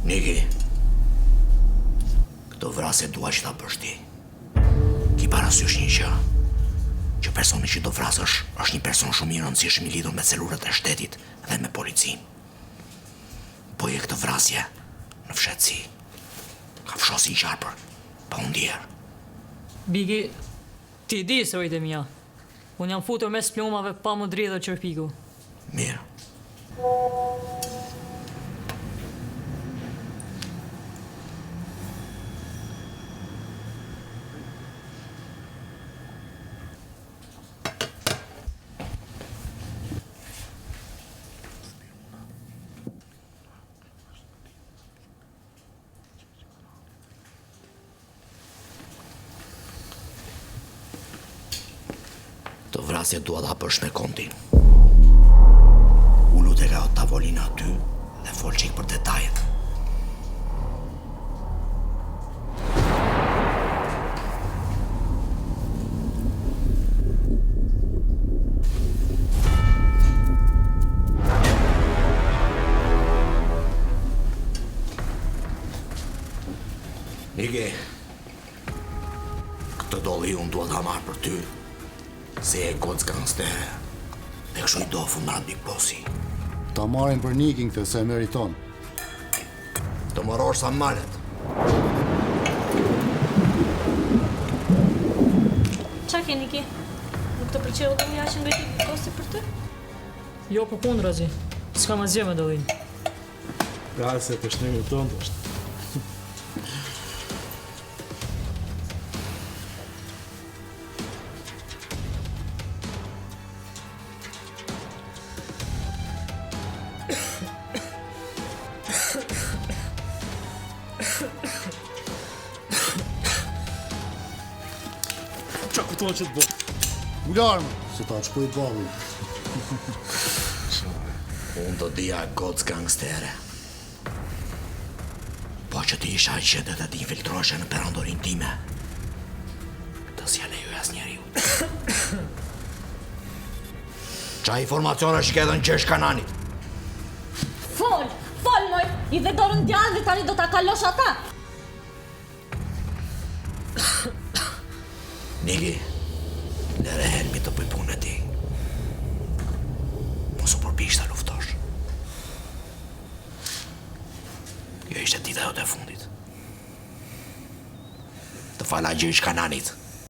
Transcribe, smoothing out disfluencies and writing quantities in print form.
Niki, këto vrasje dua që ta bësh ti. Ki parasysh një gjë, që personi që do vrasësh është një person shumë i rëndësishëm i lidhur me celurët e shtetit dhe me policinë. Boje këtë vrasje në fshetësi. Ka fshosi i qarpër, pa unë djerë. Bigi, ti di se ojtë e mija. Unë jam futur mes plumave pa më dridhë qërpiku. Mirë. Të vrasje dua ta bësh me Kontin. Ullu te ka tavolina aty dhe fol qik për detajet. Nike, këtë doli unë dua ta marrë për ty. Se e kocë gangstere dhe kështu i do fundat Big Bossi. Ta marrin për Nikin këtë se e meriton. Të mërosh sa malet. Qa ke, Niki? Nuk të pëlqeu të mja që mbeti Big Bossi për ty? Jo për kundrazi, s'ka ma zje me dëllin. Ja, se të shnemi tonë është. Qa këtonë që të bërë? Ularmë, se ta qpoj balli. Unë të dija kocë gangstere. Po që ti isha që dhe të infiltroshe në perandorin time, të si aleju as njeriu. Qa informacione që ke dhe në qesh kananit? Fol moj! I dhe dorën djallë dhe tani do t'a kalosh ata! Niki, lere Helmi të bëj punë e ti. Mos u përpish të luftosh. Kjo ishte dita jote e fundit. Të fala gjyq kananit.